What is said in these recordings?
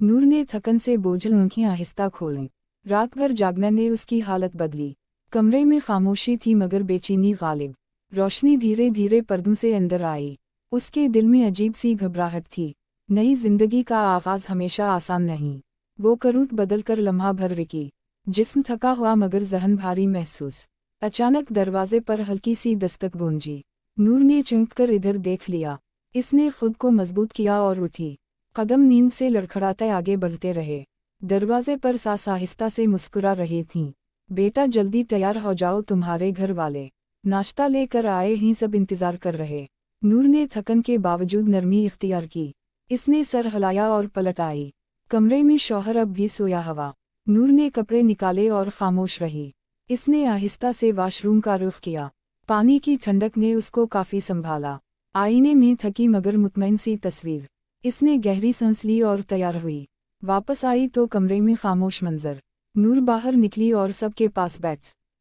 नूर ने थकन से बोझल आंखें आहिस्ता खोलीं। रात भर जागने ने उसकी हालत बदली। कमरे में खामोशी थी मगर बेचैनी गालिब। रोशनी धीरे धीरे पर्दों से अंदर आई। उसके दिल में अजीब सी घबराहट थी। नई जिंदगी का आगाज हमेशा आसान नहीं। वो करूट बदल कर लम्हा भर रुकी। जिस्म थका हुआ मगर जहन भारी महसूस। अचानक दरवाजे पर हल्की सी दस्तक गूंजी। नूर ने चौंक कर इधर देख लिया। इसने खुद को मजबूत किया और उठी। कदम नींद से लड़खड़ाते आगे बढ़ते रहे। दरवाजे पर सास आहिस्ता से मुस्कुरा रही थीं। बेटा जल्दी तैयार हो जाओ, तुम्हारे घर वाले नाश्ता लेकर आए हैं, सब इंतजार कर रहे। नूर ने थकन के बावजूद नरमी इख्तियार की। इसने सर हिलाया और पलट आई। कमरे में शौहर अब भी सोया हुआ। नूर ने कपड़े निकाले और खामोश रही। इसने आहिस्ता से वॉशरूम का रुख किया। पानी की ठंडक ने उसको काफी संभाला। आईने में थकी मगर मुतमईन सी तस्वीर। इसने गहरी सांस ली और तैयार हुई। वापस आई तो कमरे में खामोश मंजर। नूर बाहर निकली और सबके पास बैठ।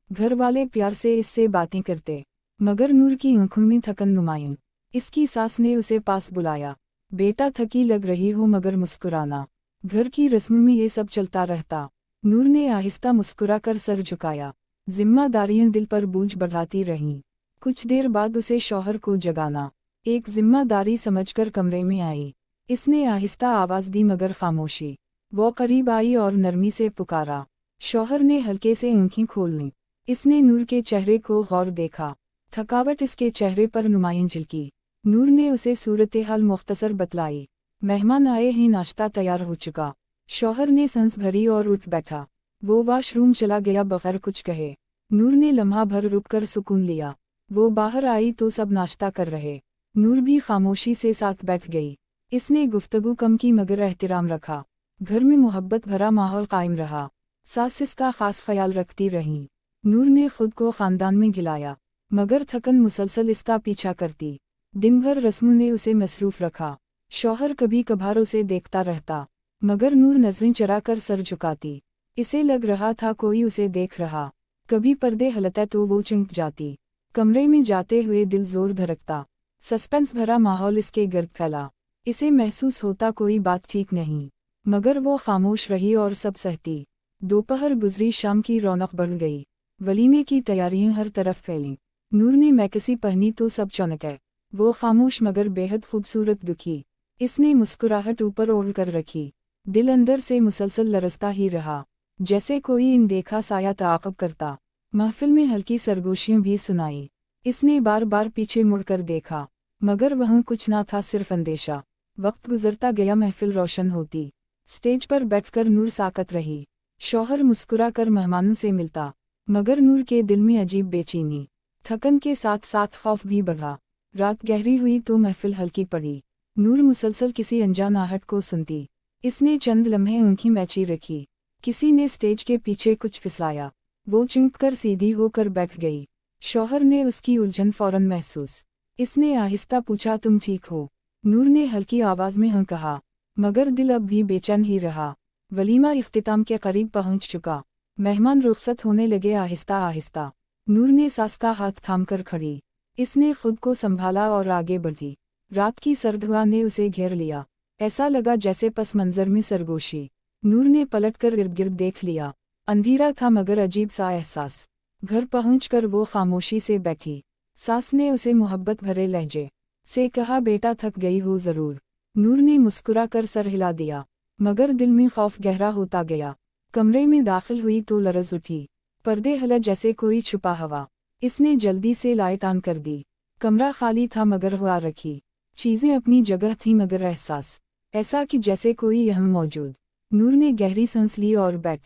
घर वाले प्यार से इससे बातें करते मगर नूर की आंखों में थकन नुमायूं। इसकी सास ने उसे पास बुलाया। बेटा थकी लग रही हो मगर मुस्कुराना। घर की रस्मों में ये सब चलता रहता। नूर ने आहिस्ता मुस्कुराकर सर झुकाया। जिम्मेदारियां दिल पर बोझ बढ़ाती रहीं। कुछ देर बाद उसे शौहर को जगाना एक जिम्मेदारी समझकर कमरे में आई। इसने आहिस्ता आवाज दी मगर खामोशी। वो करीब आई और नरमी से पुकारा। शौहर ने हल्के से आंखें खोल लीं। इसने नूर के चेहरे को गौर देखा। थकावट इसके चेहरे पर नुमायां झलकी। नूर ने उसे सूरत हाल मुख्तसर बतलाई। मेहमान आए हैं, नाश्ता तैयार हो चुका। शौहर ने सांस भरी और उठ बैठा। वो वॉशरूम चला गया बगैर कुछ कहे। नूर ने लम्हा भर रुककर सुकून लिया। वो बाहर आई तो सब नाश्ता कर रहे। नूर भी खामोशी से साथ बैठ गई। इसने गुफ्तगू कम की मगर एहतराम रखा। घर में मोहब्बत भरा माहौल कायम रहा। सास इसका खास ख्याल रखती रहीं। नूर ने खुद को खानदान में गिलाया मगर थकन मुसलसल इसका पीछा करती। दिन भर रस्मों ने उसे मसरूफ रखा। शौहर कभी कभार उसे देखता रहता मगर नूर नजरें चराकर सर झुकाती। इसे लग रहा था कोई उसे देख रहा। कभी पर्दे हिलते तो वो चौंक जाती। कमरे में जाते हुए दिल जोर धड़कता। सस्पेंस भरा माहौल इसके गर्द फैला। इसे महसूस होता कोई बात ठीक नहीं मगर वो खामोश रही और सब सहती। दोपहर गुजरी, शाम की रौनक बढ़ गई। वलीमे की तैयारियां हर तरफ फैलीं। नूर ने मैकसी पहनी तो सब चौंके। वो खामोश मगर बेहद खूबसूरत दिखी। इसने मुस्कुराहट ऊपर ओढ़ कर रखी। दिल अंदर से मुसलसल लरसता ही रहा जैसे कोई अनदेखा साया ताक़ब करता। महफिल में हल्की सरगोशियां भी सुनाई। इसने बार बार पीछे मुड़कर देखा मगर वहाँ कुछ ना था, सिर्फ अंदेशा। वक्त गुजरता गया, महफिल रोशन होती। स्टेज पर बैठकर नूर साकत रही। शौहर मुस्कुरा कर मेहमानों से मिलता मगर नूर के दिल में अजीब बेचैनी। थकन के साथ साथ खौफ भी बढ़ा। रात गहरी हुई तो महफिल हल्की पड़ी। नूर मुसलसल किसी अनजान आहट को सुनती। इसने चंद लम्हे आंखें मैची रखी। किसी ने स्टेज के पीछे कुछ फिसलाया। वो चौंक कर सीधी होकर बैठ गई। शौहर ने उसकी उलझन फौरन महसूस। इसने आहिस्ता पूछा, तुम ठीक हो? नूर ने हल्की आवाज में हाँ कहा मगर दिल अब भी बेचैन ही रहा। वलीमा इख्तिताम के करीब पहुंच चुका। मेहमान रुखसत होने लगे आहिस्ता आहिस्ता। नूर ने सास का हाथ थामकर खड़ी। इसने खुद को संभाला और आगे बढ़ी। रात की सर्द हवा ने उसे घेर लिया। ऐसा लगा जैसे पस मंजर में सरगोशी। नूर ने पलटकर इर्द गिर्द देख लिया। अंधेरा था मगर अजीब सा एहसास। घर पहुंचकर वो खामोशी से बैठी। सास ने उसे मोहब्बत भरे लहजे से कहा, बेटा थक गई हो जरूर। नूर ने मुस्कुरा कर सर हिला दिया मगर दिल में खौफ गहरा होता गया। कमरे में दाखिल हुई तो लरज उठी। पर्दे हिले जैसे कोई छुपा हवा। इसने जल्दी से लाइट ऑन कर दी। कमरा खाली था मगर हवा रखी। चीजें अपनी जगह थीं मगर एहसास ऐसा कि जैसे कोई यहाँ मौजूद। नूर ने गहरी सांस ली और बैठ।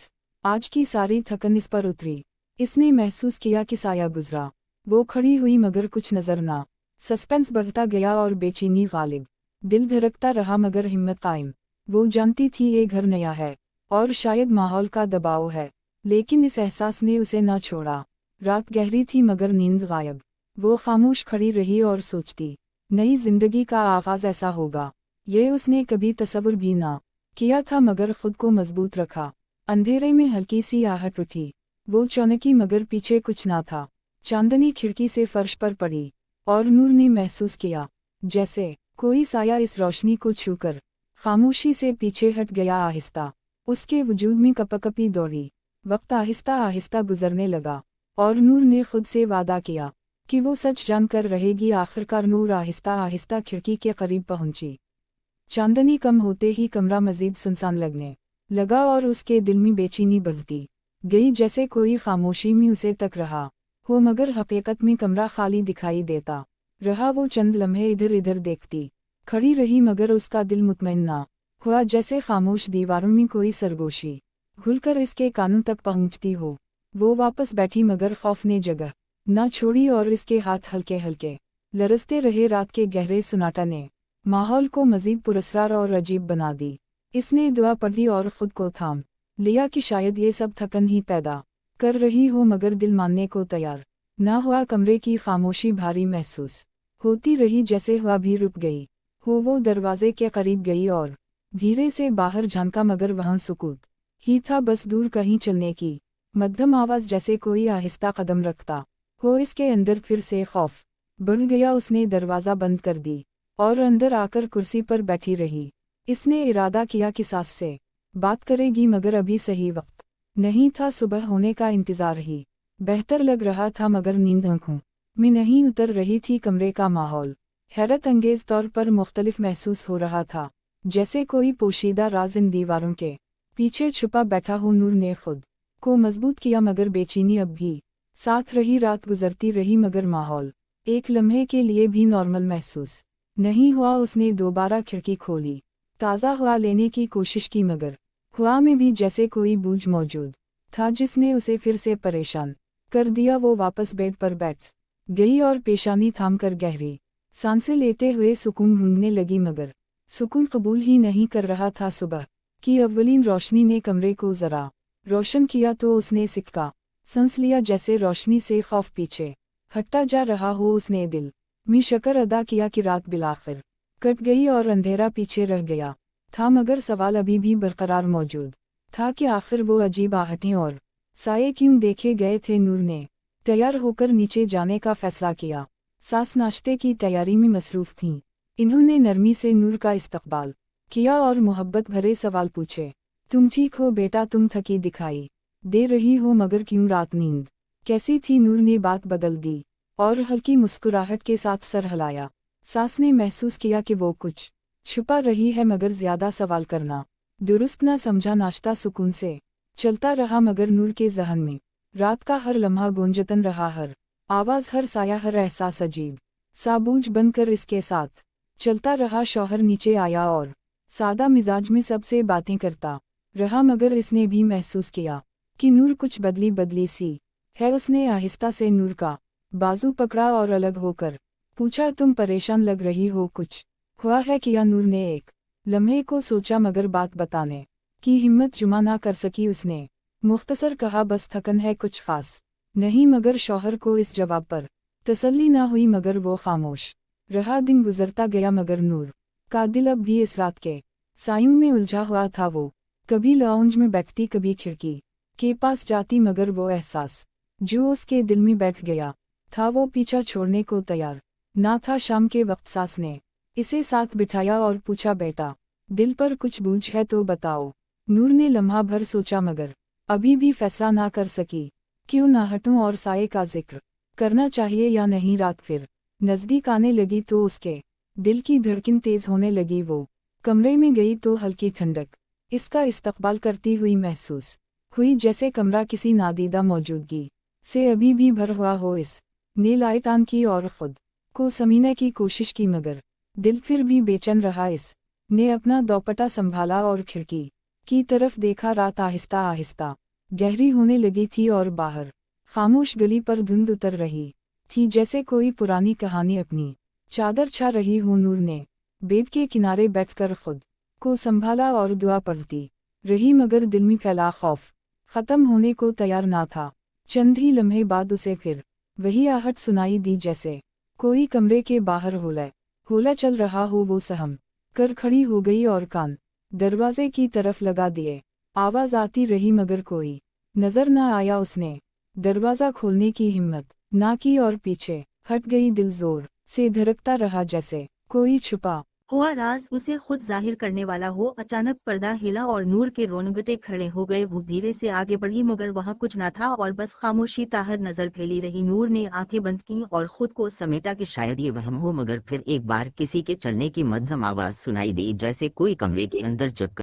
आज की सारी थकन इस पर उतरी। इसने महसूस किया कि साया गुजरा। वो खड़ी हुई मगर कुछ नजर ना। सस्पेंस बढ़ता गया और बेचैनी गालिब। दिल धड़कता रहा मगर हिम्मत कायम। वो जानती थी ये घर नया है और शायद माहौल का दबाव है, लेकिन इस एहसास ने उसे न छोड़ा। रात गहरी थी मगर नींद गायब। वो खामोश खड़ी रही और सोचती, नई जिंदगी का आगाज ऐसा होगा ये उसने कभी तसव्वुर भी ना किया था मगर खुद को मजबूत रखा। अंधेरे में हल्की सी आहट उठी। वो चौंकी मगर पीछे कुछ ना था। चांदनी खिड़की से फर्श पर पड़ी और नूर ने महसूस किया जैसे कोई साया इस रोशनी को छूकर खामोशी से पीछे हट गया आहिस्ता। उसके वजूद में कपकपी दौड़ी। वक्त आहिस्ता आहिस्ता गुजरने लगा और नूर ने खुद से वादा किया कि वो सच जानकर रहेगी। आखिरकार नूर आहिस्ता आहिस्ता खिड़की के करीब पहुंची। चांदनी कम होते ही कमरा मजीद सुनसान लगने लगा और उसके दिल में बेचैनी बढ़ती गई, जैसे कोई खामोशी में उसे तक रहा हो, मगर हकीकत में कमरा खाली दिखाई देता रहा। वो चंद लम्हे इधर इधर देखती खड़ी रही, मगर उसका दिल मुतमईन ना हुआ, जैसे खामोश दीवारों में कोई सरगोशी घुलकर इसके कानों तक पहुंचती हो। वो वापस बैठी, मगर खौफ ने जगह न छोड़ी और इसके हाथ हल्के हल्के लरजते रहे। रात के गहरे सुनाटा ने माहौल को मजीद पुरस्कार और अजीब बना दी। इसने दुआ पढ़ी और खुद को थाम लिया कि शायद ये सब थकन ही पैदा कर रही हो, मगर दिल मानने को तैयार न हुआ। कमरे की खामोशी भारी महसूस होती रही, जैसे हवा भी रुक गई हो। वो दरवाजे के करीब गई और धीरे से बाहर झांका, मगर वहां सुकूत ही था, बस दूर कहीं चलने की मध्यम आवाज, जैसे कोई आहिस्ता कदम रखता हो। इसके अंदर फिर से खौफ बढ़ गया। उसने दरवाज़ा बंद कर दी और अंदर आकर कुर्सी पर बैठी रही। इसने इरादा किया कि सास से बात करेगी, मगर अभी सही वक्त नहीं था। सुबह होने का इंतज़ार ही बेहतर लग रहा था, मगर नींद आंखों में नहीं उतर रही थी। कमरे का माहौल हैरत अंगेज तौर पर मुख्तलिफ महसूस हो रहा था, जैसे कोई पोशीदा राज इन दीवारों के पीछे छुपा बैठा हो। नूर ने खुद को मजबूत किया, मगर बेचैनी अब भी साथ रही। रात गुजरती रही, मगर माहौल एक लम्हे के लिए भी नॉर्मल महसूस नहीं हुआ। उसने दोबारा खिड़की खोली, ताज़ा हवा लेने की कोशिश की, मगर हवा में भी जैसे कोई बूझ मौजूद था, जिसने उसे फिर से परेशान कर दिया। वो वापस बेड पर बैठ गई और पेशानी थामकर गहरी सांसें लेते हुए सुकून ढूंढने लगी, मगर सुकून कबूल ही नहीं कर रहा था। सुबह की अव्वलीन रोशनी ने कमरे को जरा रोशन किया तो उसने सिक्का सांस लिया, जैसे रोशनी से खौफ पीछे हटता जा रहा हो। उसने दिल में शक्र अदा किया कि रात बिलाखिर कट गई और अंधेरा पीछे रह गया था, मगर सवाल अभी भी बरकरार मौजूद था कि आखिर वो अजीब आहटें और साये क्यों देखे गए थे। नूर ने तैयार होकर नीचे जाने का फैसला किया। सास नाश्ते की तैयारी में मसरूफ थीं। इन्होंने नरमी से नूर का इस्तकबाल किया और मोहब्बत भरे सवाल पूछे। तुम ठीक हो बेटा? तुम थकी दिखाई दे रही हो, मगर क्यों? रात नींद कैसी थी? नूर ने बात बदल दी और हल्की मुस्कुराहट के साथ सर हिलाया। सास ने महसूस किया कि वो कुछ छुपा रही है, मगर ज्यादा सवाल करना दुरुस्त न समझा। नाश्ता सुकून से चलता रहा, मगर नूर के ज़हन में रात का हर लम्हा गूंजतन रहा। हर आवाज़, हर साया, हर एहसास अजीब साबूझ बनकर इसके साथ चलता रहा। शौहर नीचे आया और सादा मिजाज में सबसे बातें करता रहा, मगर इसने भी महसूस किया कि नूर कुछ बदली बदली सी है। उसने आहिस्ता से नूर का बाजू पकड़ा और अलग होकर पूछा, तुम परेशान लग रही हो, कुछ हुआ है क्या? नूर ने एक लम्हे को सोचा, मगर बात बताने की हिम्मत जुमा ना कर सकी। उसने मुख्तसर कहा, बस थकन है, कुछ खास नहीं। मगर शौहर को इस जवाब पर तसल्ली ना हुई, मगर वो खामोश रहा। दिन गुजरता गया, मगर नूर का दिल अब भी इस रात के सायों में उलझा हुआ था। वो कभी लाउंज में बैठती, कभी खिड़की के पास जाती, मगर वो एहसास जो उसके दिल में बैठ गया था, वो पीछा छोड़ने को तैयार ना था। शाम के वक्त सास ने इसे साथ बिठाया और पूछा, बेटा दिल पर कुछ बोझ है तो बताओ। नूर ने लम्हा भर सोचा, मगर अभी भी फैसला ना कर सकी। क्यों ना हटूं और साये का जिक्र करना चाहिए या नहीं? रात फिर नज़दीक आने लगी तो उसके दिल की धड़कन तेज होने लगी। वो कमरे में गई तो हल्की ठंडक इसका इस्तकबाल करती हुई महसूस हुई, जैसे कमरा किसी नादीदा मौजूदगी से अभी भी भर हुआ हो। इस ने लाइट ऑन की और खुद को समझने की कोशिश की, मगर दिल फिर भी बेचैन रहा। इस ने अपना दोपट्टा संभाला और खिड़की की तरफ देखा। रात आहिस्ता आहिस्ता गहरी होने लगी थी और बाहर खामोश गली पर धुंध उतर रही थी, जैसे कोई पुरानी कहानी अपनी चादर छा रही हो। नूर ने बेड के किनारे बैठकर खुद को संभाला और दुआ पढ़ती रही, मगर दिल में फैला खौफ ख़त्म होने को तैयार ना था। चंद ही लम्हे बाद उसे फिर वही आहट सुनाई दी, जैसे कोई कमरे के बाहर होला चल रहा हो। वो सहम कर खड़ी हो गई और कान दरवाजे की तरफ लगा दिए। आवाज़ आती रही, मगर कोई नज़र न आया। उसने दरवाज़ा खोलने की हिम्मत ना की और पीछे हट गई। दिल जोर से धड़कता रहा, जैसे कोई छुपा हुआ राज उसे खुद जाहिर करने वाला हो। अचानक पर्दा हिला और नूर के रोंगटे खड़े हो गए। वो धीरे से आगे बढ़ी मगर वहाँ कुछ न था और बस खामोशी ताहर नजर फैली रही। नूर ने आंखें बंद की और खुद को समेटा कि शायद ये वहम हो, मगर फिर एक बार किसी के चलने की मध्यम आवाज सुनाई दी, जैसे कोई कमरे के अंदर चक्कर